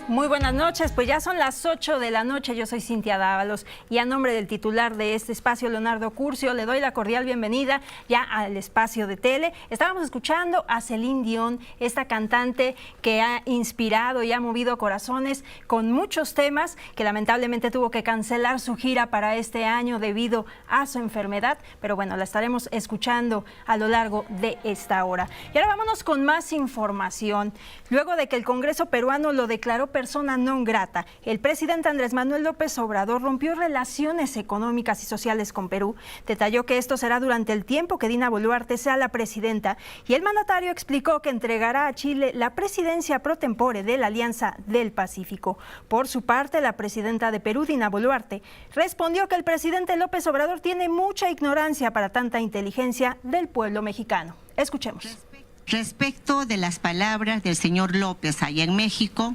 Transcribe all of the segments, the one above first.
Muy buenas noches, pues ya son las 8 de la noche, yo soy Cintia Dávalos y a nombre del titular de este espacio, Leonardo Curcio, le doy la cordial bienvenida ya al espacio de tele. Estábamos escuchando a Celine Dion, esta cantante que ha inspirado y ha movido corazones con muchos temas, que lamentablemente tuvo que cancelar su gira para este año debido a su enfermedad, pero bueno, la estaremos escuchando a lo largo de esta hora. Y ahora vámonos con más información. Luego de que el Congreso peruano lo declaró persona non grata, el presidente Andrés Manuel López Obrador rompió relaciones económicas y sociales con Perú. Detalló que esto será durante el tiempo que Dina Boluarte sea la presidenta y el mandatario explicó que entregará a Chile la presidencia pro tempore de la Alianza del Pacífico. Por su parte, la presidenta de Perú, Dina Boluarte, respondió que el presidente López Obrador tiene mucha ignorancia para tanta inteligencia del pueblo mexicano. Escuchemos. Respecto de las palabras del señor López allá en México,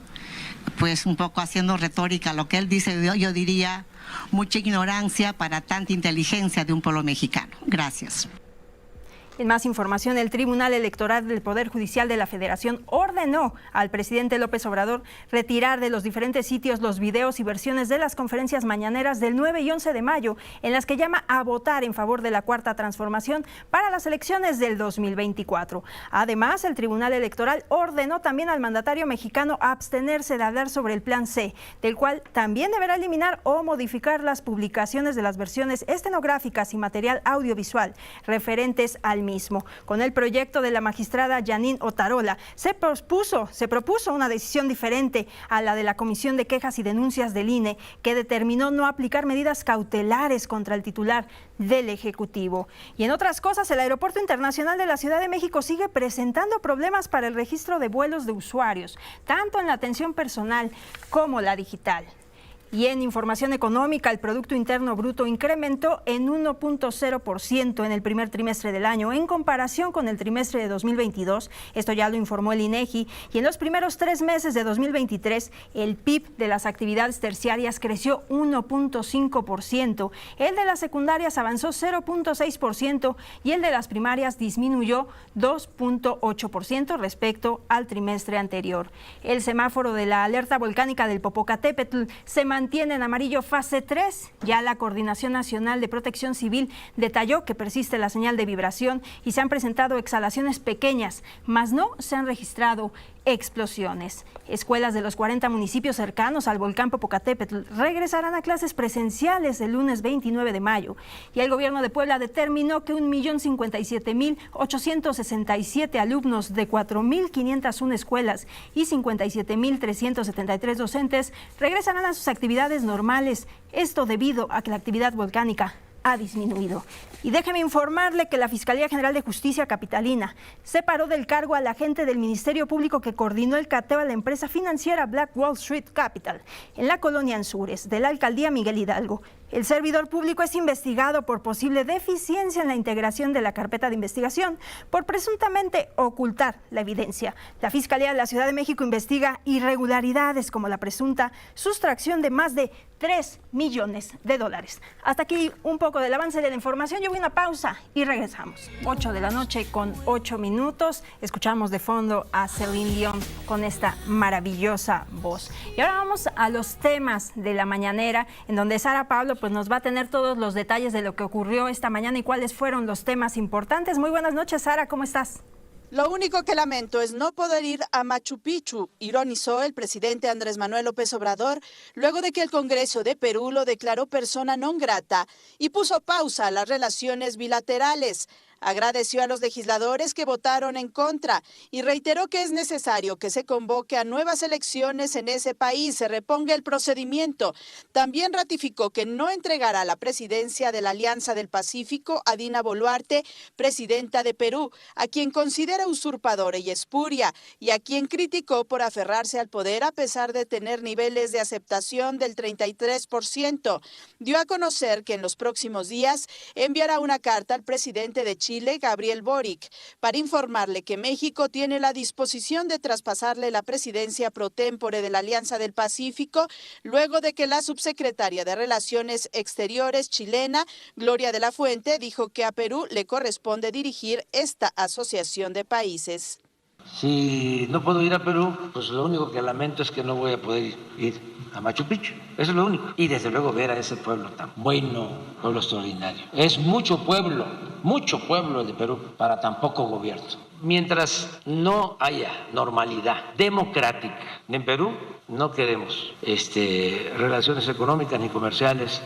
pues un poco haciendo retórica a lo que él dice, yo diría mucha ignorancia para tanta inteligencia de un pueblo mexicano. Gracias. En más información, el Tribunal Electoral del Poder Judicial de la Federación ordenó al presidente López Obrador retirar de los diferentes sitios los videos y versiones de las conferencias mañaneras del 9 y 11 de mayo, en las que llama a votar en favor de la Cuarta Transformación para las elecciones del 2024. Además, el Tribunal Electoral ordenó también al mandatario mexicano abstenerse de hablar sobre el Plan C, del cual también deberá eliminar o modificar las publicaciones de las versiones estenográficas y material audiovisual referentes al mismo. Con el proyecto de la magistrada Janine Otarola se propuso una decisión diferente a la de la Comisión de Quejas y Denuncias del INE, que determinó no aplicar medidas cautelares contra el titular del Ejecutivo. Y en otras cosas, el Aeropuerto Internacional de la Ciudad de México sigue presentando problemas para el registro de vuelos de usuarios, tanto en la atención personal como la digital. Y en información económica, el Producto Interno Bruto incrementó en 1.0% en el primer trimestre del año en comparación con el trimestre de 2022. Esto ya lo informó el INEGI. Y en los primeros 3 meses de 2023, el PIB de las actividades terciarias creció 1.5%. El de las secundarias avanzó 0.6% y el de las primarias disminuyó 2.8% respecto al trimestre anterior. El semáforo de la alerta volcánica del Popocatépetl se mantiene en amarillo fase 3. Ya la Coordinación Nacional de Protección Civil detalló que persiste la señal de vibración y se han presentado exhalaciones pequeñas, mas no se han registrado explosiones. Escuelas de los 40 municipios cercanos al volcán Popocatépetl regresarán a clases presenciales el lunes 29 de mayo. Y el gobierno de Puebla determinó que 1.057.867 alumnos de 4.501 escuelas y 57.373 docentes regresarán a sus actividades normales. Esto debido a que la actividad volcánica ha disminuido. Y déjeme informarle que la Fiscalía General de Justicia capitalina separó del cargo al agente del Ministerio Público que coordinó el cateo a la empresa financiera Black Wall Street Capital en la colonia Anzures de la alcaldía Miguel Hidalgo. El servidor público es investigado por posible deficiencia en la integración de la carpeta de investigación por presuntamente ocultar la evidencia. La Fiscalía de la Ciudad de México investiga irregularidades como la presunta sustracción de más de $3 millones. Hasta aquí un poco del avance de la información. Yo voy a una pausa y regresamos. 8 de la noche con 8 minutos. Escuchamos de fondo a Celine Dion con esta maravillosa voz. Y ahora vamos a los temas de la mañanera, en donde Sara Pablo pues nos va a tener todos los detalles de lo que ocurrió esta mañana y cuáles fueron los temas importantes. Muy buenas noches, Sara, ¿cómo estás? Lo único que lamento es no poder ir a Machu Picchu, ironizó el presidente Andrés Manuel López Obrador, luego de que el Congreso de Perú lo declaró persona non grata y puso pausa a las relaciones bilaterales. Agradeció a los legisladores que votaron en contra y reiteró que es necesario que se convoque a nuevas elecciones en ese país, se reponga el procedimiento. También ratificó que no entregará la presidencia de la Alianza del Pacífico a Dina Boluarte, presidenta de Perú, a quien considera usurpadora y espuria, y a quien criticó por aferrarse al poder a pesar de tener niveles de aceptación del 33%. Dio a conocer que en los próximos días enviará una carta al presidente de Chile, Gabriel Boric, para informarle que México tiene la disposición de traspasarle la presidencia pro tempore de la Alianza del Pacífico, luego de que la subsecretaria de Relaciones Exteriores chilena, Gloria de la Fuente, dijo que a Perú le corresponde dirigir esta asociación de países. Si no puedo ir a Perú, pues lo único que lamento es que no voy a poder ir a Machu Picchu. Eso es lo único. Y desde luego ver a ese pueblo tan bueno, pueblo extraordinario. Es mucho pueblo de Perú para tan poco gobierno. Mientras no haya normalidad democrática en Perú, no queremos relaciones económicas ni comerciales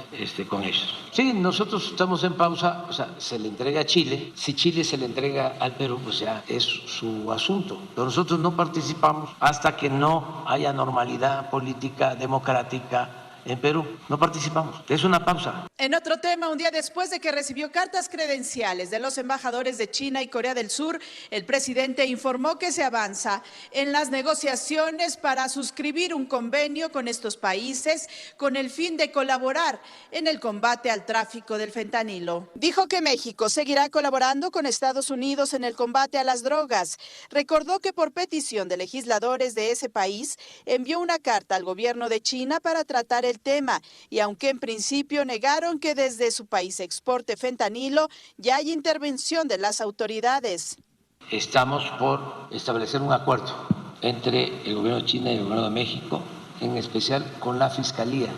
con ellos. Sí, nosotros estamos en pausa, o sea, se le entrega a Chile. Si Chile se le entrega al Perú, pues ya es su asunto. Pero nosotros no participamos hasta que no haya normalidad política democrática en Perú. No participamos. Es una pausa. En otro tema, un día después de que recibió cartas credenciales de los embajadores de China y Corea del Sur, el presidente informó que se avanza en las negociaciones para suscribir un convenio con estos países con el fin de colaborar en el combate al tráfico del fentanilo. Dijo que México seguirá colaborando con Estados Unidos en el combate a las drogas. Recordó que por petición de legisladores de ese país envió una carta al gobierno de China para tratar el tema, y aunque en principio negaron que desde su país exporte fentanilo, ya hay intervención de las autoridades. Estamos por establecer un acuerdo entre el gobierno de China y el gobierno de México, en especial con la Fiscalía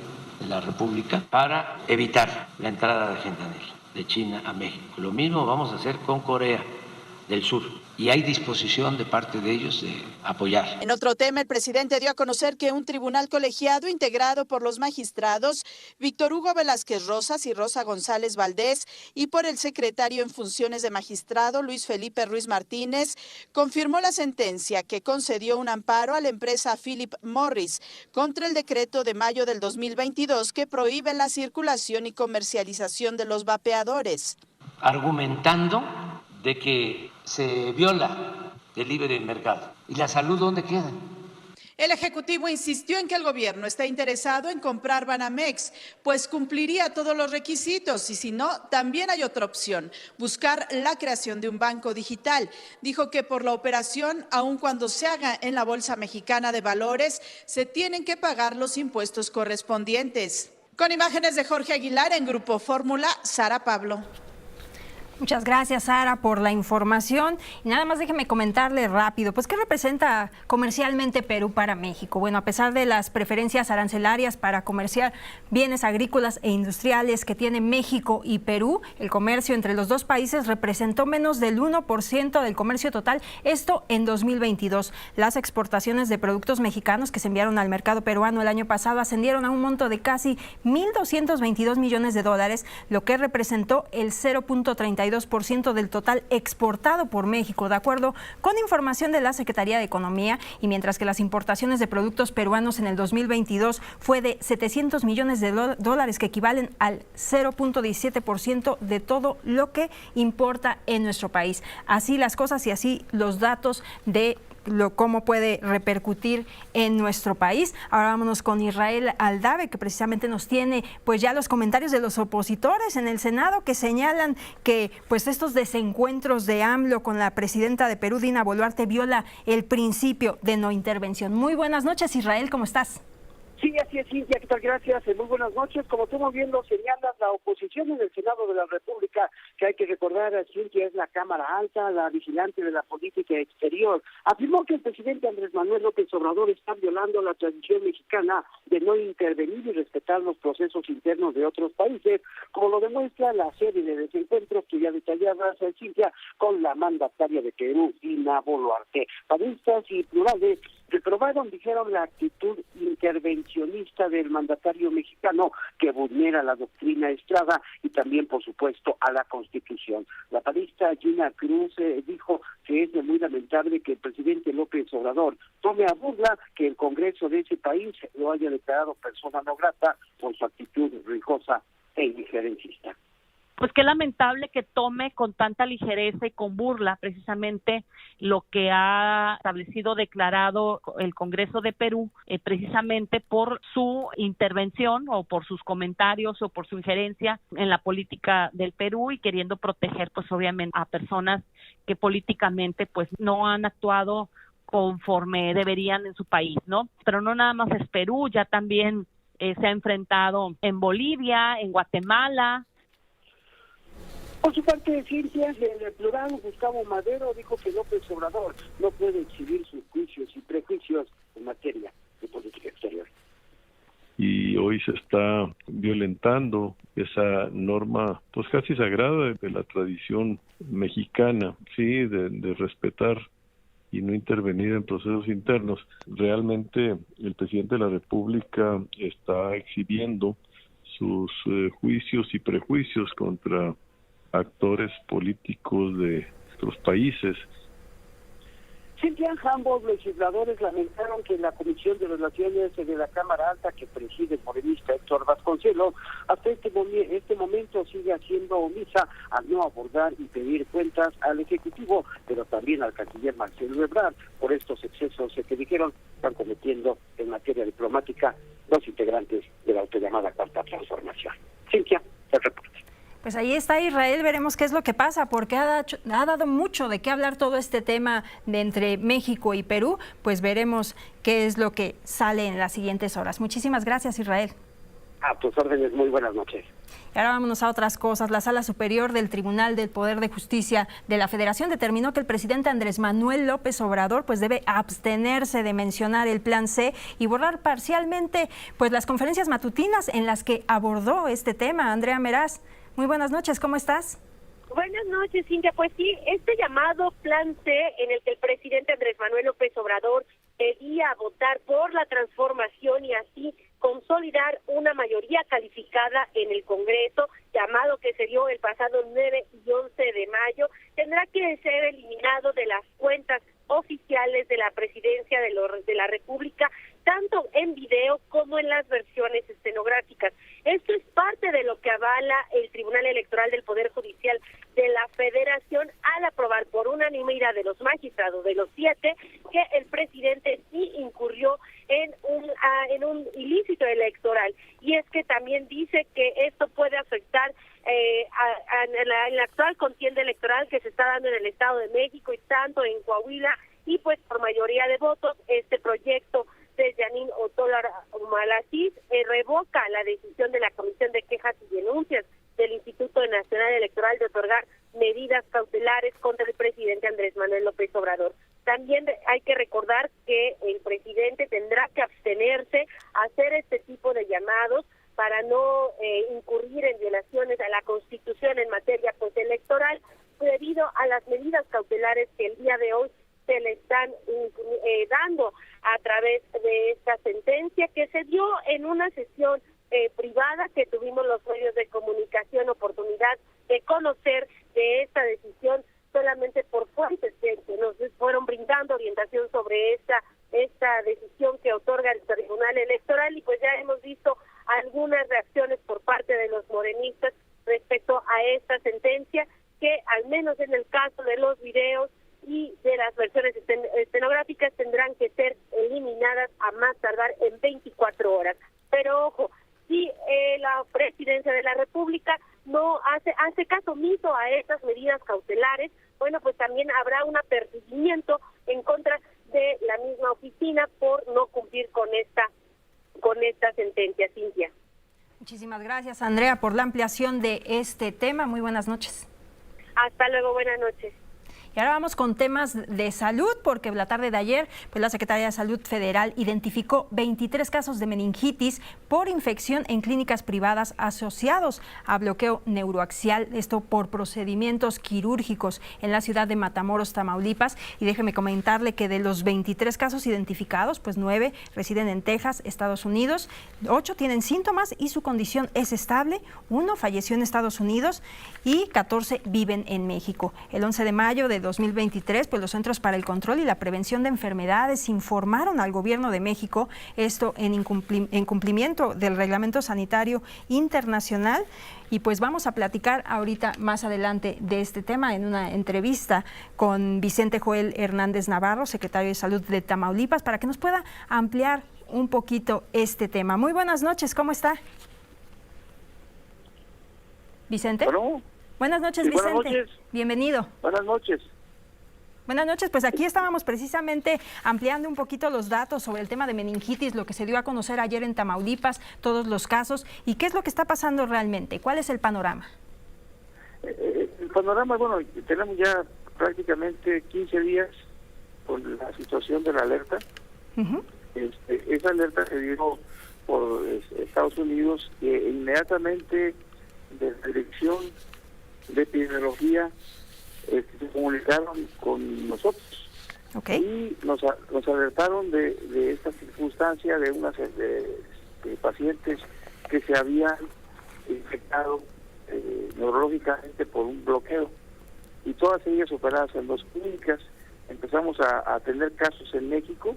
de la República, para evitar la entrada de fentanilo de China a México. Lo mismo vamos a hacer con Corea del Sur. Y hay disposición de parte de ellos de apoyar. En otro tema, el presidente dio a conocer que un tribunal colegiado integrado por los magistrados Víctor Hugo Velázquez Rosas y Rosa González Valdés y por el secretario en funciones de magistrado Luis Felipe Ruiz Martínez confirmó la sentencia que concedió un amparo a la empresa Philip Morris contra el decreto de mayo del 2022 que prohíbe la circulación y comercialización de los vapeadores. Argumentando de que se viola el libre mercado. ¿Y la salud dónde queda? El Ejecutivo insistió en que el gobierno está interesado en comprar Banamex, pues cumpliría todos los requisitos y si no, también hay otra opción, buscar la creación de un banco digital. Dijo que por la operación, aun cuando se haga en la Bolsa Mexicana de Valores, se tienen que pagar los impuestos correspondientes. Con imágenes de Jorge Aguilar en Grupo Fórmula, Sara Pablo. Muchas gracias, Sara, por la información. Y nada más déjeme comentarle rápido, pues, ¿qué representa comercialmente Perú para México? Bueno, a pesar de las preferencias arancelarias para comerciar bienes agrícolas e industriales que tiene México y Perú, el comercio entre los dos países representó menos del 1% del comercio total, esto en 2022. Las exportaciones de productos mexicanos que se enviaron al mercado peruano el año pasado ascendieron a un monto de casi 1.222 millones de dólares, lo que representó el 0.32% del total exportado por México, de acuerdo con información de la Secretaría de Economía, y mientras que las importaciones de productos peruanos en el 2022 fue de 700 millones de dólares, que equivalen al 0.17% de todo lo que importa en nuestro país. Así las cosas y así los datos de cómo puede repercutir en nuestro país. Ahora vámonos con Israel Aldave, que precisamente nos tiene pues ya los comentarios de los opositores en el Senado, que señalan que pues estos desencuentros de AMLO con la presidenta de Perú, Dina Boluarte, viola el principio de no intervención. Muy buenas noches, Israel, ¿cómo estás? Sí, así es, Cintia, ¿qué tal? Gracias, muy buenas noches. Como tú muy bien lo señalas, la oposición en el Senado de la República, que hay que recordar, Cintia, es la Cámara Alta, la vigilante de la política exterior, afirmó que el presidente Andrés Manuel López Obrador está violando la tradición mexicana de no intervenir y respetar los procesos internos de otros países, como lo demuestra la serie de desencuentros que ya detallaba Cintia con la mandataria de Perú, Dina Boluarte. Panistas y plurales reprobaron, dijeron, la actitud intervencionista del mandatario mexicano que vulnera la doctrina Estrada y también, por supuesto, a la Constitución. La panista Gina Cruz dijo que es muy lamentable que el presidente López Obrador tome a burla que el Congreso de ese país lo haya declarado persona no grata por su actitud rijosa e indiferencista. Pues qué lamentable que tome con tanta ligereza y con burla precisamente lo que ha establecido, declarado el Congreso de Perú, precisamente por su intervención o por sus comentarios o por su injerencia en la política del Perú y queriendo proteger pues obviamente a personas que políticamente pues no han actuado conforme deberían en su país, ¿no? Pero no nada más es Perú, ya también se ha enfrentado en Bolivia, en Guatemala. Por su parte, Cintia, en el plural, Gustavo Madero dijo que López Obrador no puede exhibir sus juicios y prejuicios en materia de política exterior. Y hoy se está violentando esa norma, pues casi sagrada de la tradición mexicana, sí, de respetar y no intervenir en procesos internos. Realmente el presidente de la República está exhibiendo sus juicios y prejuicios contra actores políticos de otros países. Cintia, ambos legisladores lamentaron que la Comisión de Relaciones de la Cámara Alta, que preside el morenista Héctor Vasconcelos, hasta este momento sigue siendo omisa al no abordar y pedir cuentas al Ejecutivo, pero también al canciller Marcelo Ebrard, por estos excesos que dijeron están cometiendo en materia diplomática los integrantes de la autollamada Cuarta Transformación. Cintia, el reporte. Pues ahí está, Israel, veremos qué es lo que pasa, porque ha dado mucho de qué hablar todo este tema de entre México y Perú, pues veremos qué es lo que sale en las siguientes horas. Muchísimas gracias, Israel. A tus órdenes, muy buenas noches. Y ahora vámonos a otras cosas. La Sala Superior del Tribunal del Poder de Justicia de la Federación determinó que el presidente Andrés Manuel López Obrador pues debe abstenerse de mencionar el Plan C y borrar parcialmente pues las conferencias matutinas en las que abordó este tema. Andrea Meraz, muy buenas noches, ¿cómo estás? Buenas noches, Cintia. Pues sí, este llamado Plan C, en el que el presidente Andrés Manuel López Obrador pedía votar por la transformación y así consolidar una mayoría calificada en el Congreso, llamado que se dio el pasado 9 y 11 de mayo, tendrá que ser eliminado de las cuentas oficiales de la Presidencia de la República, tanto en video como en las versiones estenográficas. Esto es parte de lo que avala el Tribunal Electoral del Poder Judicial de la Federación al aprobar por unanimidad de los magistrados, de los 7, que el presidente sí incurrió en un ilícito electoral. Y es que también dice que esto puede afectar en la actual contienda electoral que se está dando en el Estado de México y tanto en Coahuila, y pues por mayoría de votos este proyecto de Yanín Otola-Humala-Cid revoca la decisión de la Comisión de Quejas y Denuncias del Instituto Nacional Electoral de otorgar medidas cautelares contra el presidente Andrés Manuel López Obrador. También hay que recordar que el presidente tendrá que abstenerse a hacer este tipo de llamados para no incurrir en violaciones a la Constitución en materia pues electoral, debido a las medidas cautelares que el día de hoy se le están dando a través de esta sentencia que se dio en una sesión privada que tuvimos los medios de comunicación oportunidad de conocer de esta decisión solamente por fuentes que nos fueron brindando orientación sobre esta decisión que otorga el Tribunal Electoral, y pues ya hemos visto algunas reacciones por parte de los morenistas respecto a esta sentencia, que al menos en el caso de los videos y de las versiones estenográficas tendrán que ser eliminadas a más tardar en 24 horas. Pero ojo, si la Presidencia de la República no hace caso omiso a estas medidas cautelares, bueno, pues también habrá un apercibimiento en contra de la misma oficina por no cumplir con esta sentencia, Cintia. Muchísimas gracias, Andrea, por la ampliación de este tema. Muy buenas noches. Hasta luego, buenas noches. Y ahora vamos con temas de salud, porque la tarde de ayer pues la Secretaría de Salud Federal identificó 23 casos de meningitis por infección en clínicas privadas asociados a bloqueo neuroaxial, esto por procedimientos quirúrgicos en la ciudad de Matamoros, Tamaulipas. Y déjeme comentarle que de los 23 casos identificados, pues 9 residen en Texas, Estados Unidos, 8 tienen síntomas y su condición es estable, 1 falleció en Estados Unidos y 14 viven en México. El 11 de mayo de 2023, pues los Centros para el Control y la Prevención de Enfermedades informaron al Gobierno de México, esto en cumplimiento del Reglamento Sanitario Internacional. Y pues vamos a platicar ahorita más adelante de este tema en una entrevista con Vicente Joel Hernández Navarro, secretario de Salud de Tamaulipas, para que nos pueda ampliar un poquito este tema. Muy buenas noches, ¿cómo está? ¿Vicente? Bueno. Buenas noches, sí, Vicente. Buenas noches. Bienvenido. Buenas noches. Buenas noches, pues aquí estábamos precisamente ampliando un poquito los datos sobre el tema de meningitis, lo que se dio a conocer ayer en Tamaulipas, todos los casos, y qué es lo que está pasando realmente, cuál es el panorama. panorama, bueno, tenemos ya prácticamente 15 días con la situación de la alerta. Esa alerta se dio por Estados Unidos, que inmediatamente de la Dirección de Epidemiología se comunicaron con nosotros. Y nos alertaron de esta circunstancia de unas pacientes que se habían infectado neurológicamente por un bloqueo, y todas ellas operadas en 2 clínicas. Empezamos a tener casos en México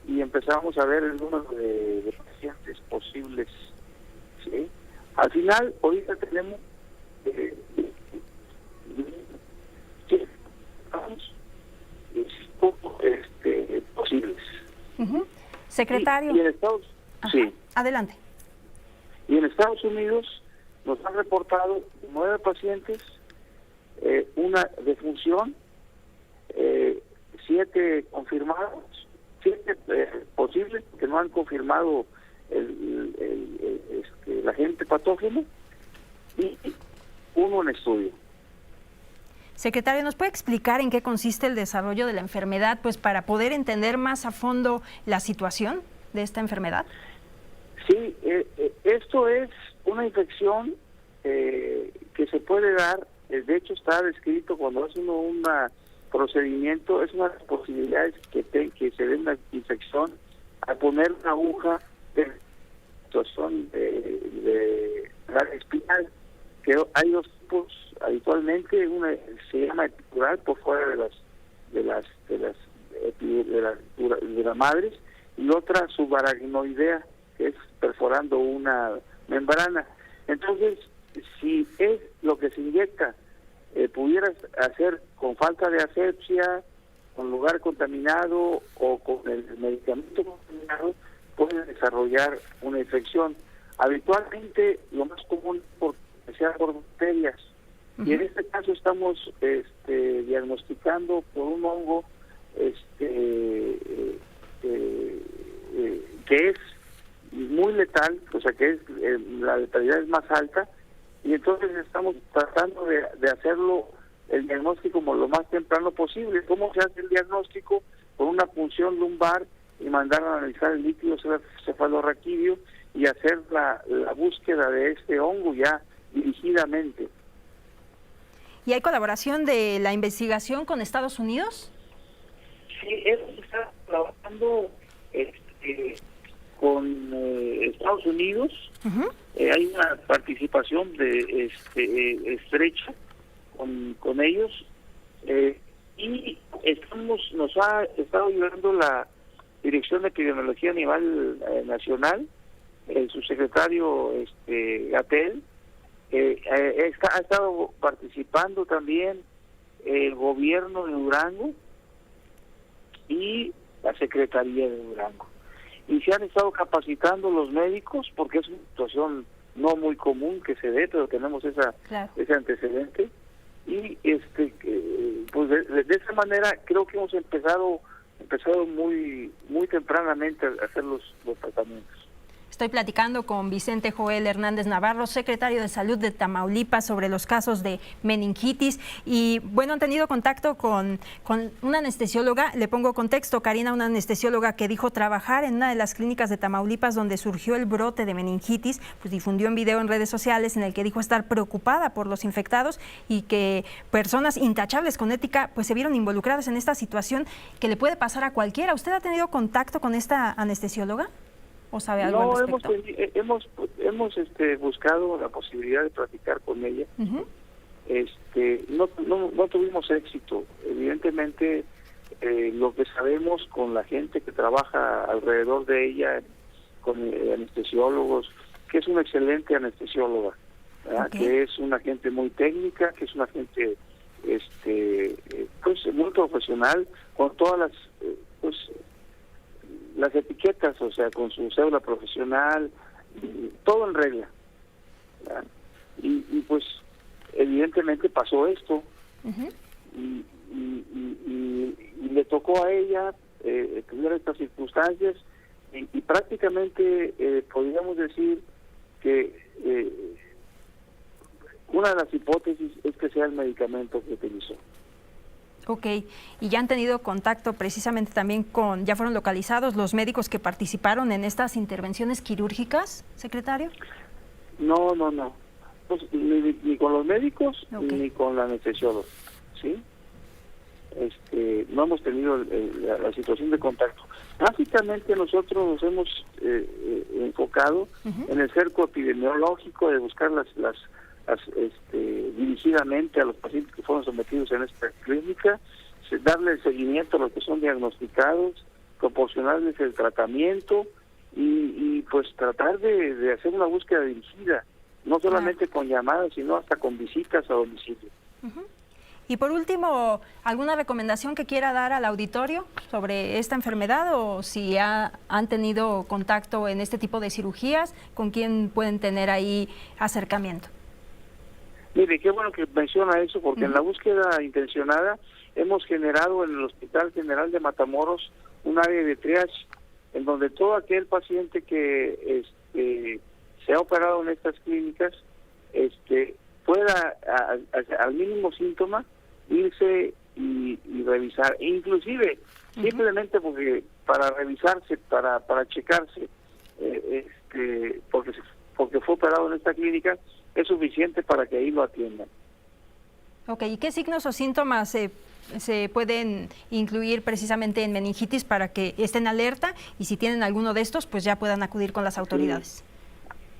y empezamos a ver el número de pacientes posibles, ¿sí? Al final, ahorita tenemos 5 posibles. Secretario. Y en Estados, sí. Adelante. Y en Estados Unidos nos han reportado 9 pacientes, una defunción, 7 confirmados, 7 posibles que no han confirmado el agente patógeno, y 1 en estudio. Secretario, ¿nos puede explicar en qué consiste el desarrollo de la enfermedad, pues para poder entender más a fondo la situación de esta enfermedad? Sí, esto es una infección que se puede dar, de hecho está descrito cuando hace uno un procedimiento, es una de las posibilidades que se dé una infección al poner una aguja de situación de radio espinal, que hay 2 tipos habitualmente. Una se llama epidural por fuera de las madres, y otra subaracnoidea, que es perforando una membrana. Entonces, si es lo que se inyecta pudiera hacer con falta de asepsia, con lugar contaminado o con el medicamento contaminado, puede desarrollar una infección. Habitualmente lo más común es sea por bacterias, y en este caso estamos diagnosticando por un hongo que es muy letal, o sea que la letalidad es más alta, y entonces estamos tratando de hacerlo el diagnóstico como lo más temprano posible. ¿Cómo se hace el diagnóstico? Con una punción lumbar y mandar a analizar el líquido cefalorraquídeo y hacer la búsqueda de este hongo ya dirigidamente. ¿Y hay colaboración de la investigación con Estados Unidos? Sí, hemos estado trabajando con Estados Unidos. Hay una participación estrecha con ellos, y nos ha estado ayudando la Dirección de Epidemiología a nivel nacional, el subsecretario Gatell. Ha estado participando también el gobierno de Durango y la Secretaría de Durango, y se han estado capacitando los médicos, porque es una situación no muy común que se dé, pero tenemos ese antecedente, y pues de esa manera creo que hemos empezado muy tempranamente a hacer los tratamientos. Estoy platicando con Vicente Joel Hernández Navarro, secretario de Salud de Tamaulipas, sobre los casos de meningitis. Y bueno, han tenido contacto con una anestesióloga. Le pongo contexto, Karina, una anestesióloga que dijo trabajar en una de las clínicas de Tamaulipas donde surgió el brote de meningitis, pues difundió un video en redes sociales en el que dijo estar preocupada por los infectados y que personas intachables con ética pues se vieron involucradas en esta situación que le puede pasar a cualquiera. ¿Usted ha tenido contacto con esta anestesióloga? ¿O sabe algo al respecto? Hemos buscado la posibilidad de platicar con ella. No tuvimos éxito. Evidentemente, lo que sabemos con la gente que trabaja alrededor de ella, con anestesiólogos, que es una excelente anestesióloga, que es una gente muy técnica, que es una gente pues muy profesional, con todas las etiquetas, o sea, con su cédula profesional, todo en regla. Y pues evidentemente pasó esto, y le tocó a ella tener estas circunstancias, y prácticamente podríamos decir que Una de las hipótesis es que sea el medicamento que utilizó. Ok, y ya han tenido contacto precisamente también ya fueron localizados los médicos que participaron en estas intervenciones quirúrgicas, secretario. No. Pues, ni con los médicos, okay, ni con la anestesióloga, ¿sí? No hemos tenido la situación de contacto. Básicamente nosotros nos hemos enfocado en el cerco epidemiológico, de buscar las dirigidamente a los pacientes que fueron sometidos en esta clínica, darle el seguimiento a los que son diagnosticados, proporcionarles el tratamiento y pues tratar de hacer una búsqueda dirigida, no solamente con llamadas, sino hasta con visitas a domicilio. Y por último, ¿alguna recomendación que quiera dar al auditorio sobre esta enfermedad o si han tenido contacto en este tipo de cirugías, con quién pueden tener ahí acercamiento? Mire, qué bueno que menciona eso, porque en la búsqueda intencionada hemos generado en el Hospital General de Matamoros un área de triage, en donde todo aquel paciente que se ha operado en estas clínicas pueda, al mínimo síntoma, irse y revisar, inclusive simplemente porque para revisarse, para checarse, porque fue operado en esta clínica, es suficiente para que ahí lo atiendan. Ok, ¿y qué signos o síntomas se pueden incluir precisamente en meningitis para que estén alerta y si tienen alguno de estos, pues ya puedan acudir con las autoridades?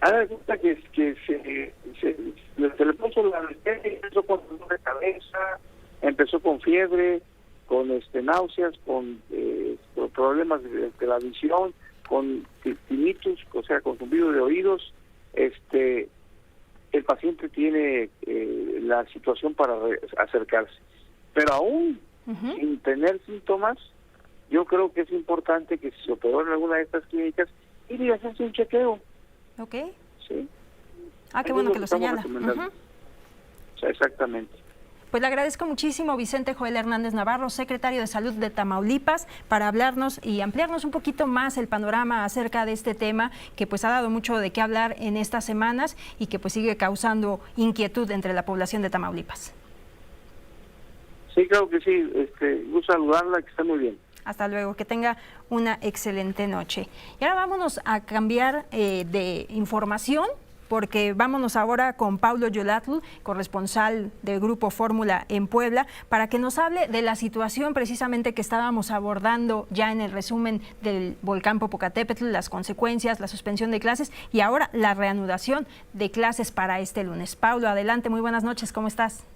Ahora resulta que se le puso la anestesia, empezó con dolor de cabeza, empezó con fiebre, con náuseas, con problemas de la visión, con tinnitus, o sea, con zumbido de oídos. El paciente tiene la situación para acercarse. Pero aún sin tener síntomas, yo creo que es importante que si se operó en alguna de estas clínicas, ir y hacerse un chequeo. Ok. Sí. Qué bueno que lo señala. O sea, exactamente. Pues le agradezco muchísimo Vicente Joel Hernández Navarro, secretario de Salud de Tamaulipas, para hablarnos y ampliarnos un poquito más el panorama acerca de este tema que pues ha dado mucho de qué hablar en estas semanas y que pues sigue causando inquietud entre la población de Tamaulipas. Sí, creo que sí. Gusto saludarla, que esté muy bien. Hasta luego, que tenga una excelente noche. Y ahora vámonos a cambiar de información, porque vámonos ahora con Paulo Yolatl, corresponsal del Grupo Fórmula en Puebla, para que nos hable de la situación precisamente que estábamos abordando ya en el resumen del volcán Popocatépetl, las consecuencias, la suspensión de clases y ahora la reanudación de clases para este lunes. Paulo, adelante, muy buenas noches, ¿cómo estás?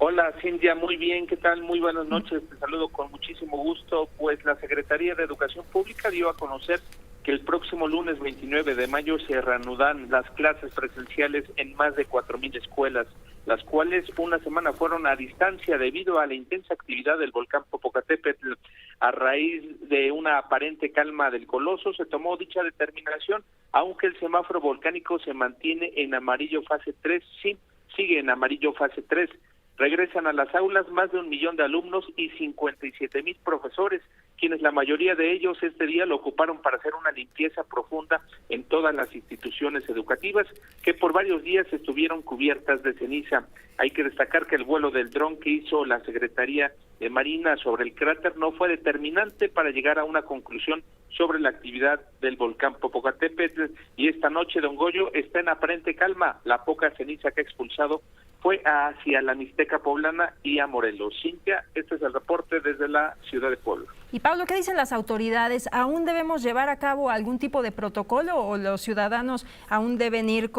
Hola Cintia, muy bien, ¿qué tal? Muy buenas noches, te saludo con muchísimo gusto. Pues la Secretaría de Educación Pública dio a conocer que el próximo lunes 29 de mayo se reanudan las clases presenciales en más de 4,000 escuelas, las cuales una semana fueron a distancia debido a la intensa actividad del volcán Popocatépetl. A raíz de una aparente calma del coloso se tomó dicha determinación, aunque el semáforo volcánico se mantiene en amarillo fase 3, sí, sigue en amarillo fase 3. Regresan a las aulas más de 1 millón de alumnos y 57,000 profesores, quienes la mayoría de ellos este día lo ocuparon para hacer una limpieza profunda en todas las instituciones educativas que por varios días estuvieron cubiertas de ceniza. Hay que destacar que el vuelo del dron que hizo la Secretaría de Marina sobre el cráter no fue determinante para llegar a una conclusión sobre la actividad del volcán Popocatépetl, y esta noche Don Goyo está en aparente calma. La poca ceniza que ha expulsado fue hacia la Mixteca poblana y a Morelos. Cintia, este es el reporte desde la ciudad de Puebla. Y Pablo, ¿qué dicen las autoridades? ¿Aún debemos llevar a cabo algún tipo de protocolo o los ciudadanos aún deben ir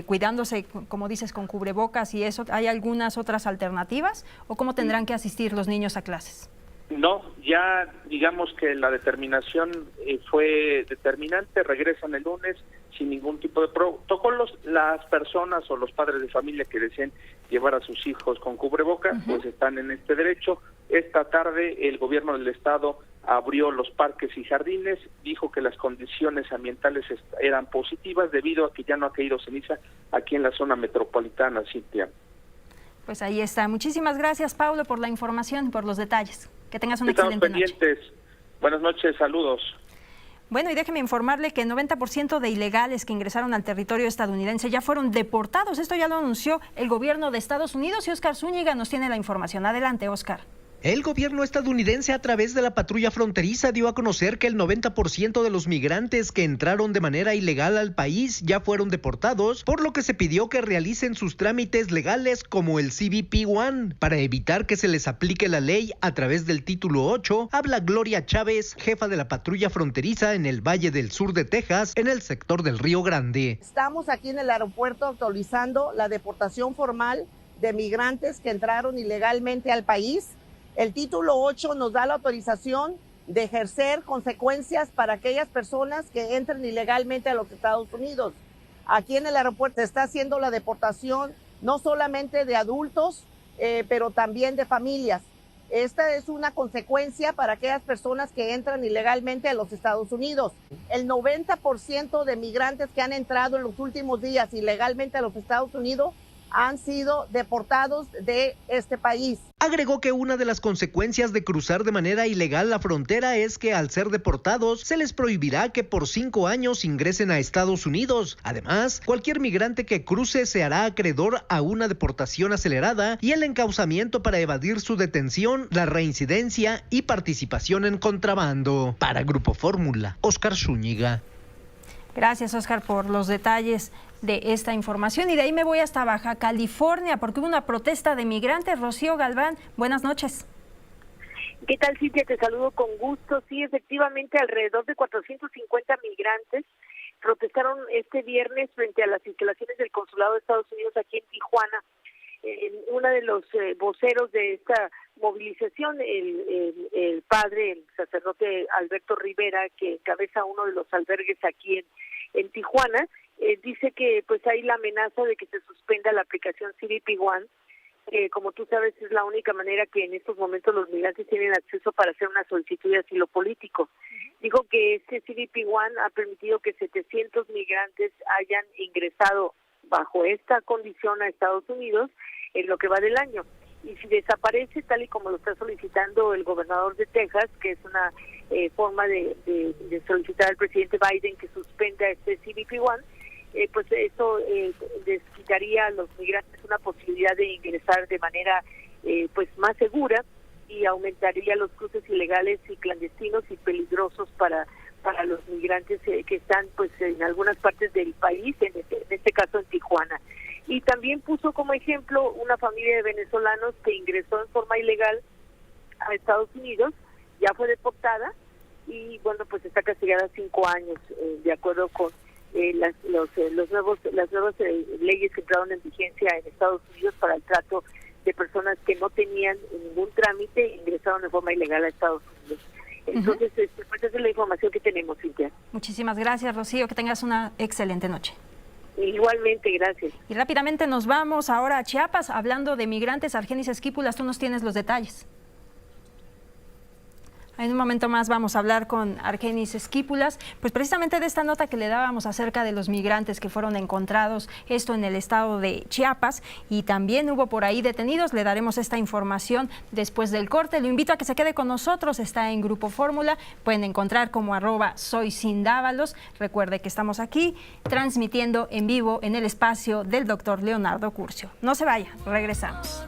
cuidándose, como dices, con cubrebocas y eso? ¿Hay algunas otras alternativas o cómo tendrán que asistir los niños a clases? No, ya digamos que la determinación fue determinante, regresan el lunes sin ningún tipo de protocolos. Las personas o los padres de familia que deseen llevar a sus hijos con cubrebocas, pues están en este derecho. Esta tarde el gobierno del estado abrió los parques y jardines, dijo que las condiciones ambientales eran positivas debido a que ya no ha caído ceniza aquí en la zona metropolitana, Cintia. Pues ahí está. Muchísimas gracias, Paulo, por la información y por los detalles. Que tengas una excelente noche. Estamos pendientes. Buenas noches, saludos. Bueno, y déjeme informarle que el 90% de ilegales que ingresaron al territorio estadounidense ya fueron deportados. Esto ya lo anunció el gobierno de Estados Unidos y Óscar Zúñiga nos tiene la información. Adelante, Óscar. El gobierno estadounidense, a través de la patrulla fronteriza, dio a conocer que el 90% de los migrantes que entraron de manera ilegal al país ya fueron deportados, por lo que se pidió que realicen sus trámites legales como el CBP-1 para evitar que se les aplique la ley a través del título 8. Habla Gloria Chávez, jefa de la patrulla fronteriza en el Valle del Sur de Texas, en el sector del Río Grande. Estamos aquí en el aeropuerto actualizando la deportación formal de migrantes que entraron ilegalmente al país. El título 8 nos da la autorización de ejercer consecuencias para aquellas personas que entren ilegalmente a los Estados Unidos. Aquí en el aeropuerto se está haciendo la deportación no solamente de adultos, pero también de familias. Esta es una consecuencia para aquellas personas que entran ilegalmente a los Estados Unidos. El 90% de migrantes que han entrado en los últimos días ilegalmente a los Estados Unidos han sido deportados de este país. Agregó que una de las consecuencias de cruzar de manera ilegal la frontera es que al ser deportados se les prohibirá que por 5 años ingresen a Estados Unidos. Además, cualquier migrante que cruce se hará acreedor a una deportación acelerada y el encauzamiento para evadir su detención, la reincidencia y participación en contrabando. Para Grupo Fórmula, Óscar Zúñiga. Gracias, Óscar, por los detalles de esta información. Y de ahí me voy hasta Baja California, porque hubo una protesta de migrantes. Rocío Galván, buenas noches. ¿Qué tal, Cintia? Te saludo con gusto. Sí, efectivamente, alrededor de 450 migrantes protestaron este viernes frente a las instalaciones del Consulado de Estados Unidos aquí en Tijuana. Uno de los voceros de esta movilización, el padre, el sacerdote Alberto Rivera, que encabeza uno de los albergues aquí en Tijuana, dice que pues hay la amenaza de que se suspenda la aplicación CBP-1, que como tú sabes es la única manera que en estos momentos los migrantes tienen acceso para hacer una solicitud de asilo político. Dijo que este CBP-1 ha permitido que 700 migrantes hayan ingresado bajo esta condición a Estados Unidos en lo que va del año. Y si desaparece, tal y como lo está solicitando el gobernador de Texas, que es una forma de solicitar al presidente Biden que suspenda este CBP-1, pues eso desquitaría a los migrantes una posibilidad de ingresar de manera pues más segura y aumentaría los cruces ilegales y clandestinos y peligrosos para los migrantes que están pues en algunas partes del país, en este caso en Tijuana. Y también puso como ejemplo una familia de venezolanos que ingresó en forma ilegal a Estados Unidos, ya fue deportada y bueno, pues está castigada 5 años, de acuerdo con las nuevas leyes que entraron en vigencia en Estados Unidos para el trato de personas que no tenían ningún trámite e ingresaron de forma ilegal a Estados Unidos. Entonces, pues esa es la información que tenemos, Cintia. Muchísimas gracias, Rocío, que tengas una excelente noche. Igualmente, gracias. Y rápidamente nos vamos ahora a Chiapas, hablando de migrantes. Argenis Esquípulas, tú nos tienes los detalles. En un momento más vamos a hablar con Argenis Esquípulas, pues precisamente de esta nota que le dábamos acerca de los migrantes que fueron encontrados, esto en el estado de Chiapas, y también hubo por ahí detenidos. Le daremos esta información después del corte. Lo invito a que se quede con nosotros, está en Grupo Fórmula, pueden encontrar como @soysindávalos. Recuerde que estamos aquí transmitiendo en vivo en el espacio del doctor Leonardo Curcio. No se vaya, regresamos.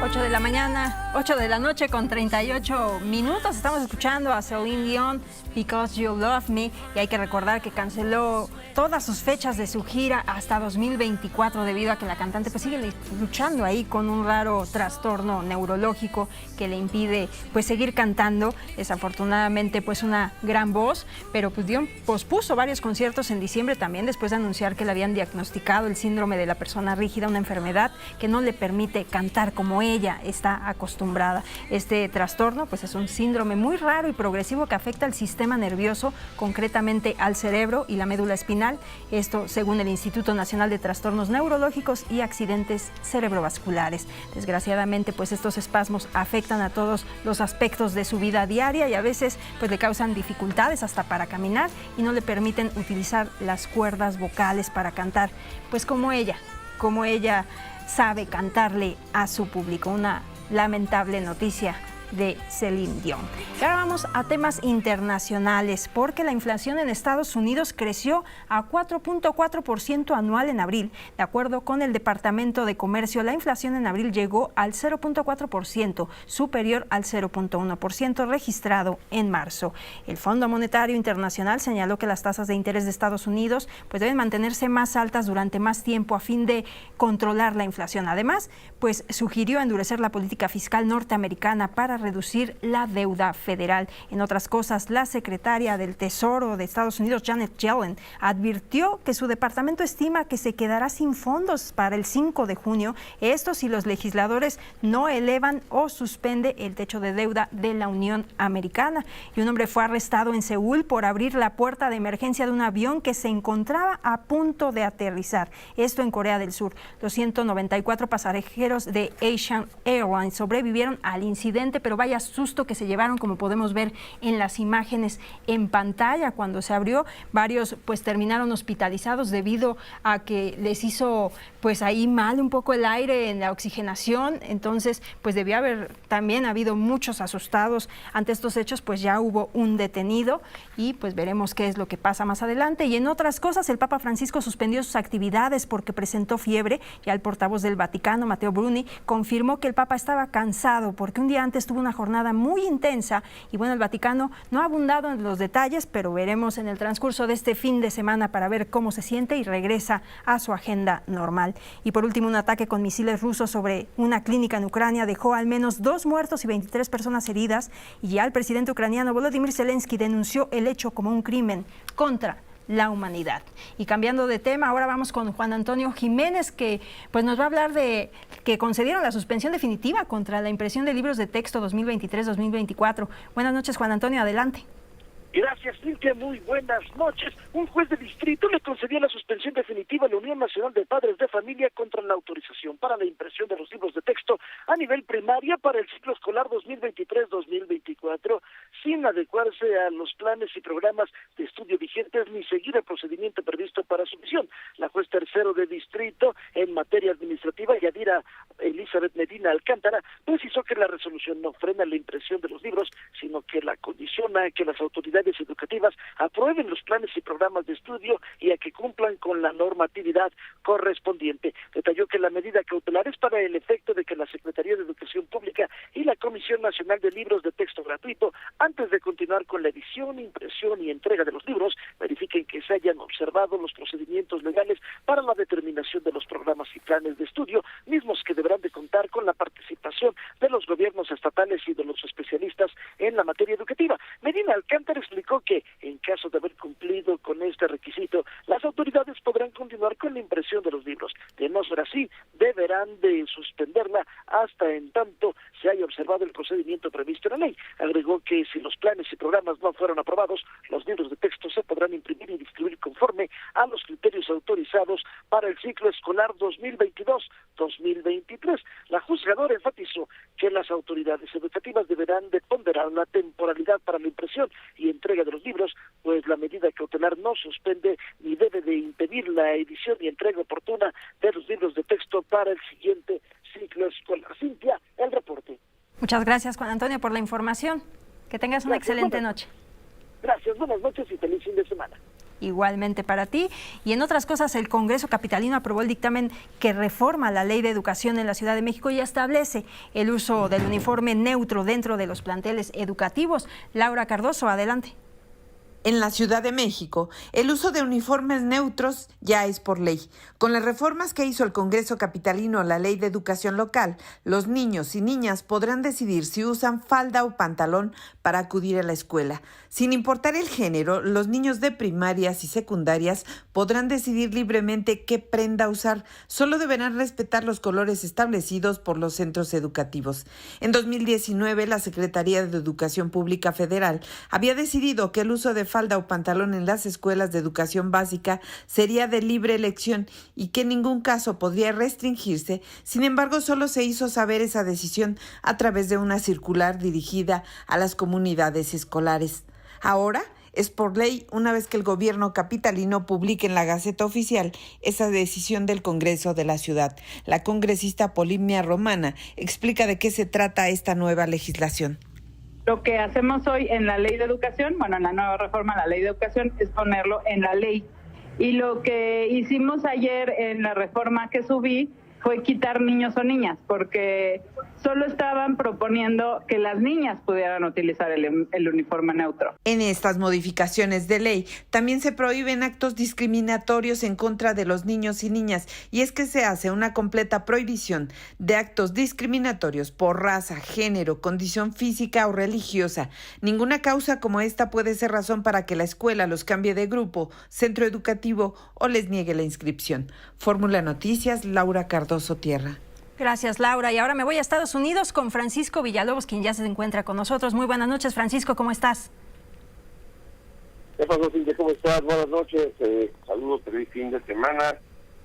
8 de la mañana, 8 de la noche con 38 minutos. Estamos escuchando a Celine Dion, Because You Love Me, y hay que recordar que canceló todas sus fechas de su gira hasta 2024 debido a que la cantante pues sigue luchando ahí con un raro trastorno neurológico que le impide pues seguir cantando. Desafortunadamente pues una gran voz, pero pues Dion pospuso varios conciertos en diciembre también después de anunciar que le habían diagnosticado el síndrome de la persona rígida, una enfermedad que no le permite cantar como ella está acostumbrada. Este trastorno pues es un síndrome muy raro y progresivo que afecta al sistema nervioso, concretamente al cerebro y la médula espinal. Esto según el Instituto Nacional de Trastornos Neurológicos y Accidentes Cerebrovasculares. Desgraciadamente pues estos espasmos afectan a todos los aspectos de su vida diaria y a veces pues le causan dificultades hasta para caminar y no le permiten utilizar las cuerdas vocales para cantar, pues como ella sabe cantarle a su público. Una lamentable noticia de Celine Dion. Y ahora vamos a temas internacionales, porque la inflación en Estados Unidos creció a 4.4% anual en abril. De acuerdo con el Departamento de Comercio, la inflación en abril llegó al 0.4%, superior al 0.1% registrado en marzo. El Fondo Monetario Internacional señaló que las tasas de interés de Estados Unidos pues deben mantenerse más altas durante más tiempo a fin de controlar la inflación. Además, pues sugirió endurecer la política fiscal norteamericana para reducir la deuda federal. En otras cosas, la secretaria del Tesoro de Estados Unidos, Janet Yellen, advirtió que su departamento estima que se quedará sin fondos para el 5 de junio, esto si los legisladores no elevan o suspende el techo de deuda de la Unión Americana. Y un hombre fue arrestado en Seúl por abrir la puerta de emergencia de un avión que se encontraba a punto de aterrizar. Esto en Corea del Sur. Los 194 pasajeros de Asian Airlines sobrevivieron al incidente, pero vaya susto que se llevaron, como podemos ver en las imágenes en pantalla. Cuando se abrió, varios pues terminaron hospitalizados debido a que les hizo pues ahí mal un poco el aire en la oxigenación. Entonces pues debió haber también habido muchos asustados ante estos hechos. Pues ya hubo un detenido y pues veremos qué es lo que pasa más adelante. Y en otras cosas, el Papa Francisco suspendió sus actividades porque presentó fiebre, y el portavoz del Vaticano, Matteo Bruni, confirmó que el Papa estaba cansado porque un día antes tuvo una jornada muy intensa. Y bueno, el Vaticano no ha abundado en los detalles, pero veremos en el transcurso de este fin de semana para ver cómo se siente y regresa a su agenda normal. Y por último, un ataque con misiles rusos sobre una clínica en Ucrania dejó al menos 2 muertos y 23 personas heridas, y ya el presidente ucraniano Volodymyr Zelensky denunció el hecho como un crimen contra la humanidad. Y cambiando de tema, ahora vamos con Juan Antonio Jiménez, que pues nos va a hablar de que concedieron la suspensión definitiva contra la impresión de libros de texto 2023-2024. Buenas noches, Juan Antonio, adelante. Gracias, Cintia. Muy buenas noches. Un juez de distrito le concedió la suspensión definitiva a la Unión Nacional de Padres de Familia contra la autorización para la impresión de los libros de texto a nivel primaria para el ciclo escolar 2023-2024, sin adecuarse a los planes y programas de estudio vigentes ni seguir el procedimiento previsto para su misión. La juez tercero de distrito en materia administrativa, Yadira Elizabeth Medina Alcántara, precisó que la resolución no frena la impresión de los libros, sino que la condiciona a que las autoridades educativas aprueben los planes y programas de estudio y a que cumplan con la normatividad correspondiente. Detalló que la medida cautelar es para el efecto de que la Secretaría de Educación Pública y la Comisión Nacional de Libros de Texto Gratuito, antes de continuar con la edición, impresión y entrega de los libros, verifiquen que se hayan observado los procedimientos legales para la determinación de los programas y planes de estudio, mismos que deberán de contar con la participación de los gobiernos estatales y de los especialistas en la materia educativa. Medina Alcántara explicó que, en caso de haber cumplido con este requisito, las autoridades podrán continuar con la impresión de los libros. De no ser así, deberán de suspenderla hasta en tanto se haya observado el procedimiento previsto en la ley. Agregó que si los planes y programas no fueron aprobados, los libros de texto se podrán imprimir y distribuir conforme a los criterios autorizados para el ciclo escolar 2022-2023. La juzgadora enfatizó que las autoridades educativas deberán de ponderar la temporalidad para la impresión y entrega de los libros, pues la medida cautelar no suspende ni debe de impedir la edición y entrega oportuna de los libros de texto para el siguiente ciclo escolar. Cintia, el reporte. Muchas gracias, Juan Antonio, por la información. Que tengas una excelente noche. Gracias, buenas noches y feliz fin de semana. Igualmente para ti. Y en otras cosas, el Congreso capitalino aprobó el dictamen que reforma la Ley de Educación en la Ciudad de México y establece el uso del uniforme neutro dentro de los planteles educativos. Laura Cardoso, adelante. En la Ciudad de México, el uso de uniformes neutros ya es por ley. Con las reformas que hizo el Congreso capitalino a la Ley de Educación Local, los niños y niñas podrán decidir si usan falda o pantalón para acudir a la escuela. Sin importar el género, los niños de primarias y secundarias podrán decidir libremente qué prenda usar. Solo deberán respetar los colores establecidos por los centros educativos. En 2019, la Secretaría de Educación Pública Federal había decidido que el uso de falda o pantalón en las escuelas de educación básica sería de libre elección y que en ningún caso podría restringirse. Sin embargo, solo se hizo saber esa decisión a través de una circular dirigida a las comunidades escolares. Ahora, Es por ley una vez que el gobierno capitalino publique en la Gaceta Oficial esa decisión del Congreso de la ciudad. La congresista Polimnia Romana explica de qué se trata esta nueva legislación. Lo que hacemos hoy en la Ley de Educación, en la nueva reforma a la Ley de Educación, es ponerlo en la ley. Y lo que hicimos ayer en la reforma que subí fue quitar niños o niñas, porque solo estaban proponiendo que las niñas pudieran utilizar el uniforme neutro. En estas modificaciones de ley también se prohíben actos discriminatorios en contra de los niños y niñas, y es que se hace una completa prohibición de actos discriminatorios por raza, género, condición física o religiosa. Ninguna causa como esta puede ser razón para que la escuela los cambie de grupo, centro educativo o les niegue la inscripción. Fórmula Noticias, Laura Cardoso Tierra. Gracias, Laura. Y ahora me voy a Estados Unidos con Francisco Villalobos, quien ya se encuentra con nosotros. Muy buenas noches, Francisco, ¿cómo estás? ¿Qué pasó, Cintia? ¿Cómo estás? Buenas noches. Saludos, feliz fin de semana.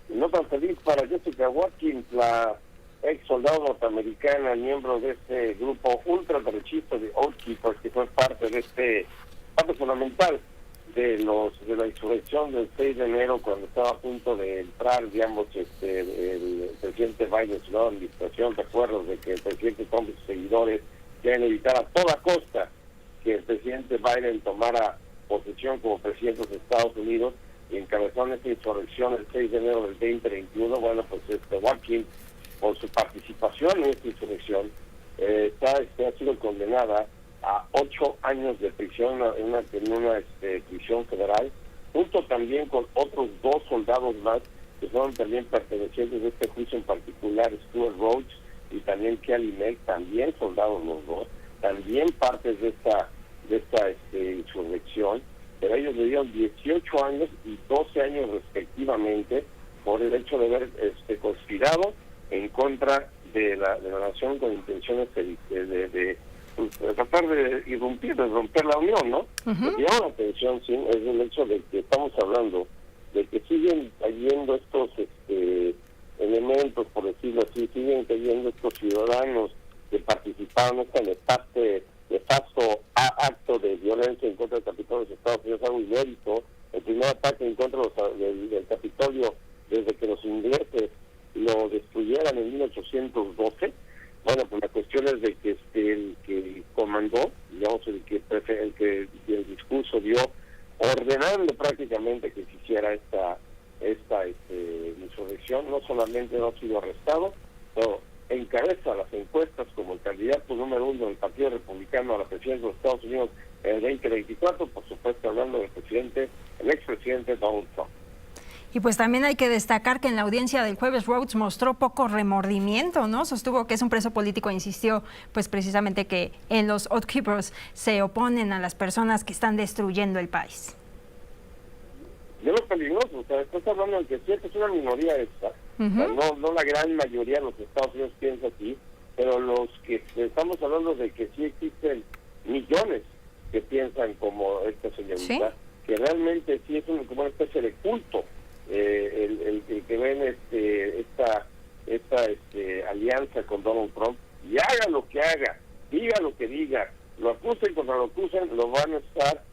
No tan feliz para Jessica Watkins, la ex soldado norteamericana, miembro de este grupo ultraderechista de Oath Keepers, que fue parte fundamental de la insurrección del 6 de enero, cuando estaba a punto de entrar, digamos, el presidente Biden, su nueva administración. ¿Te acuerdas de que el presidente Trump y sus seguidores quieren evitar a toda costa que el presidente Biden tomara posesión como presidente de Estados Unidos, y encabezaron esta insurrección el 6 de enero del 2021? Bueno, pues Watkins, por su participación en esta insurrección, ha sido condenada a 8 años de prisión en una prisión federal, junto también con otros 2 soldados más que son también pertenecientes de este juicio en particular, Stuart Rhodes y también Kelly Mack, también soldados los dos, también partes de esta insurrección, pero ellos le dieron 18 años y 12 años respectivamente por el hecho de haber conspirado en contra de la nación con intenciones de tratar de romper la unión, ¿no? Lo que llama la atención, sí, es el hecho de que estamos hablando de que siguen cayendo estos elementos, por decirlo así, siguen cayendo estos ciudadanos que participaron en este nefasto acto de violencia en contra del Capitolio de los Estados Unidos, algo inédito, el primer ataque en contra del Capitolio desde que los ingleses lo destruyeran en 1812. Bueno, pues la cuestión es de que el que comandó, digamos, el que el discurso dio, ordenando prácticamente que se hiciera esta insurrección, no solamente no ha sido arrestado, pero encabeza las encuestas como el candidato número 1 del Partido Republicano a la presidencia de los Estados Unidos en el 2024, por supuesto hablando del el expresidente Donald Trump. Y pues también hay que destacar que en la audiencia del jueves Rhodes mostró poco remordimiento, ¿no? Sostuvo que es un preso político e insistió pues precisamente que en los Oath Keepers se oponen a las personas que están destruyendo el país. De lo peligroso, o sea, estás hablando de que sí, es una minoría esta, o sea, no la gran mayoría de los Estados Unidos piensa así, pero los que estamos hablando de que sí existen millones que piensan como esta señorita, ¿sí? Que realmente sí es como una especie de culto. El que ven esta alianza con Donald Trump, y haga lo que haga, diga lo que diga, lo acusen contra lo acusen, lo van a estar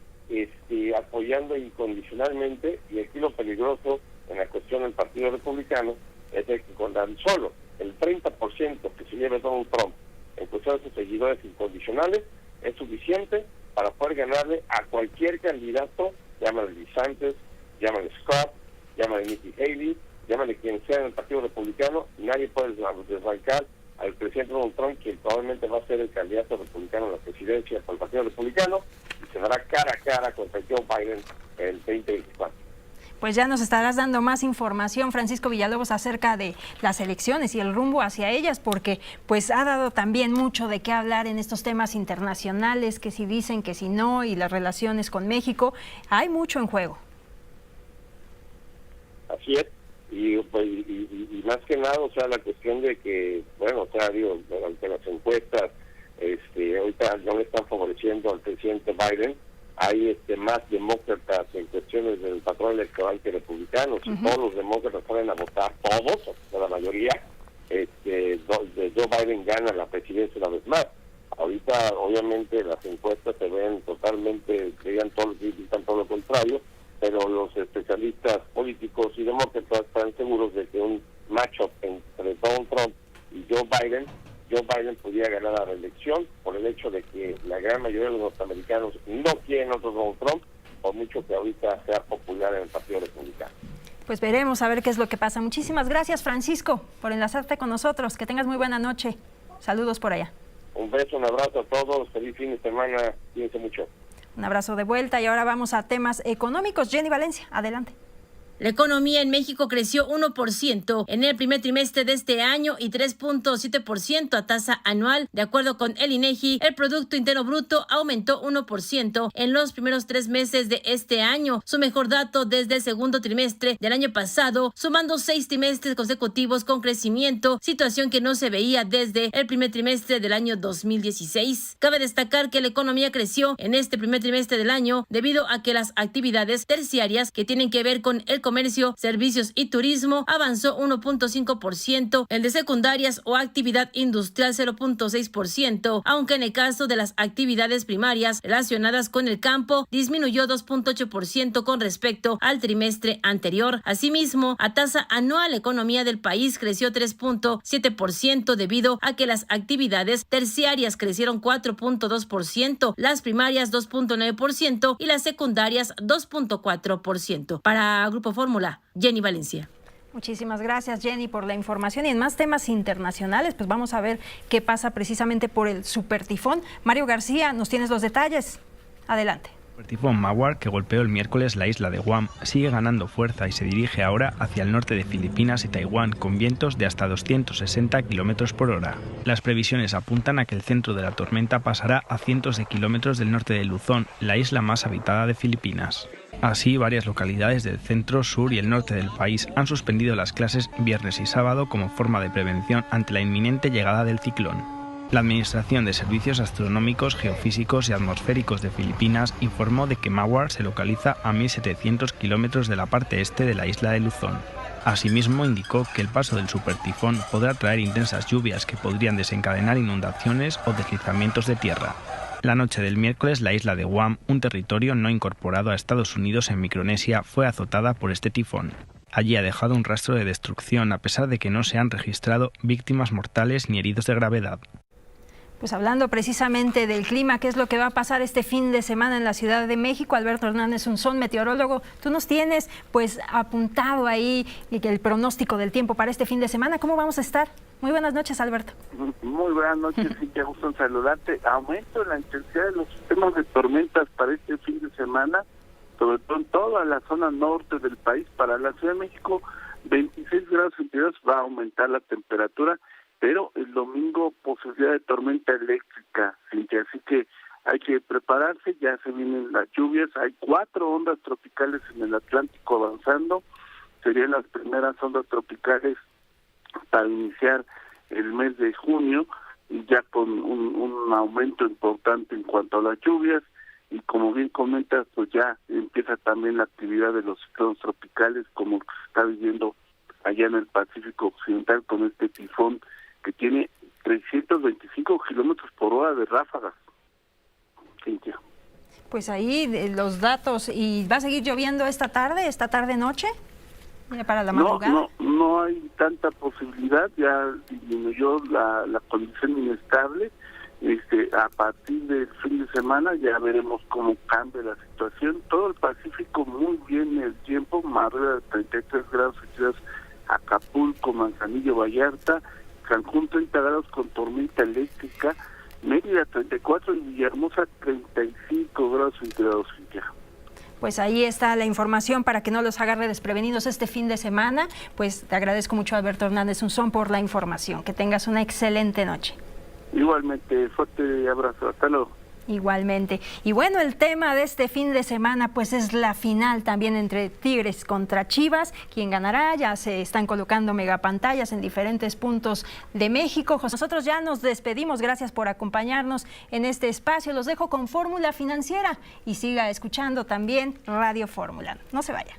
apoyando incondicionalmente. Y aquí lo peligroso en la cuestión del Partido Republicano es de que con tan solo el 30% que se lleve Donald Trump en cuestión de sus seguidores incondicionales es suficiente para poder ganarle a cualquier candidato, llámale DeSantis, llámale Scott, llámale Nikki Haley, llámale quien sea en el Partido Republicano. Nadie puede desbancar al presidente Donald Trump, quien probablemente va a ser el candidato republicano a la presidencia por el Partido Republicano, y se dará cara a cara contra Joe Biden en el 2024. Pues ya nos estarás dando más información, Francisco Villalobos, acerca de las elecciones y el rumbo hacia ellas, porque pues ha dado también mucho de qué hablar en estos temas internacionales, que si dicen, que si no, y las relaciones con México. Hay mucho en juego. Así es, y más que nada, o sea, la cuestión de que, bueno, o sea, digo, ante las encuestas, ahorita no le están favoreciendo al presidente Biden. Hay más demócratas en cuestiones del patrón electoral que republicanos, y todos los demócratas salen a votar, todos, o sea, la mayoría, Joe Biden gana la presidencia una vez más. Ahorita, obviamente, las encuestas se ven totalmente, digan todo lo contrario, pero los especialistas políticos y demócratas están seguros de que un matchup entre Donald Trump y Joe Biden podría ganar la reelección por el hecho de que la gran mayoría de los norteamericanos no quieren otro Donald Trump, por mucho que ahorita sea popular en el Partido Republicano. Pues veremos a ver qué es lo que pasa. Muchísimas gracias, Francisco, por enlazarte con nosotros. Que tengas muy buena noche. Saludos por allá. Un beso, un abrazo a todos. Feliz fin de semana. Cuídense mucho. Un abrazo de vuelta y ahora vamos a temas económicos. Jenny Valencia, adelante. La economía en México creció 1% en el primer trimestre de este año y 3.7% a tasa anual. De acuerdo con el INEGI, el Producto Interno Bruto aumentó 1% en los primeros 3 meses de este año, su mejor dato desde el segundo trimestre del año pasado, sumando 6 trimestres consecutivos con crecimiento, situación que no se veía desde el primer trimestre del año 2016. Cabe destacar que la economía creció en este primer trimestre del año debido a que las actividades terciarias que tienen que ver con el comercio, servicios y turismo avanzó 1.5%, el de secundarias o actividad industrial 0.6%, aunque en el caso de las actividades primarias relacionadas con el campo disminuyó 2.8% con respecto al trimestre anterior. Asimismo, a tasa anual la economía del país creció 3.7% debido a que las actividades terciarias crecieron 4.2%, las primarias 2.9% y las secundarias 2.4%. Para Grupo Fórmula, Jenny Valencia. Muchísimas gracias, Jenny, por la información. Y en más temas internacionales, pues vamos a ver qué pasa precisamente por el supertifón. Mario García, nos tienes los detalles. Adelante. El tifón Mawar, que golpeó el miércoles la isla de Guam, sigue ganando fuerza y se dirige ahora hacia el norte de Filipinas y Taiwán con vientos de hasta 260 km por hora. Las previsiones apuntan a que el centro de la tormenta pasará a cientos de kilómetros del norte de Luzón, la isla más habitada de Filipinas. Así, varias localidades del centro, sur y el norte del país han suspendido las clases viernes y sábado como forma de prevención ante la inminente llegada del ciclón. La Administración de Servicios Astronómicos, Geofísicos y Atmosféricos de Filipinas informó de que Mawar se localiza a 1.700 kilómetros de la parte este de la isla de Luzón. Asimismo, indicó que el paso del supertifón podrá traer intensas lluvias que podrían desencadenar inundaciones o deslizamientos de tierra. La noche del miércoles, la isla de Guam, un territorio no incorporado a Estados Unidos en Micronesia, fue azotada por este tifón. Allí ha dejado un rastro de destrucción, a pesar de que no se han registrado víctimas mortales ni heridos de gravedad. Pues hablando precisamente del clima, ¿qué es lo que va a pasar este fin de semana en la Ciudad de México? Alberto Hernández Unzón, meteorólogo, tú nos tienes pues apuntado ahí el pronóstico del tiempo para este fin de semana. ¿Cómo vamos a estar? Muy buenas noches, Alberto. Muy buenas noches, sí, qué gusto en saludarte. Aumento en la intensidad de los sistemas de tormentas para este fin de semana, sobre todo en toda la zona norte del país. Para la Ciudad de México, 26 grados centígrados va a aumentar la temperatura, pero el domingo posibilidad de tormenta eléctrica, Cintia, así que hay que prepararse, ya se vienen las lluvias, hay 4 ondas tropicales en el Atlántico avanzando, serían las primeras ondas tropicales para iniciar el mes de junio, y ya con un aumento importante en cuanto a las lluvias, y como bien comentas, pues ya empieza también la actividad de los ciclones tropicales, como se está viviendo allá en el Pacífico Occidental con este tifón que tiene 325 kilómetros por hora de ráfagas. Cintia. Pues ahí los datos. ¿Y va a seguir lloviendo esta tarde-noche? Para la madrugada. No hay tanta posibilidad, ya disminuyó la condición inestable. A partir del fin de semana ya veremos cómo cambia la situación. Todo el Pacífico muy bien el tiempo, más de 33 grados centígrados, Acapulco, Manzanillo, Vallarta, Cancún 30 grados con tormenta eléctrica, Mérida 34 y Villahermosa 35 grados centígrados. Pues ahí está la información para que no los agarre desprevenidos este fin de semana. Pues te agradezco mucho, Alberto Hernández Unzón, por la información. Que tengas una excelente noche. Igualmente, fuerte abrazo. Hasta luego. Igualmente. Y bueno, el tema de este fin de semana pues es la final también entre Tigres contra Chivas. ¿Quién ganará? Ya se están colocando megapantallas en diferentes puntos de México. Nosotros ya nos despedimos. Gracias por acompañarnos en este espacio. Los dejo con Fórmula Financiera y siga escuchando también Radio Fórmula. No se vaya.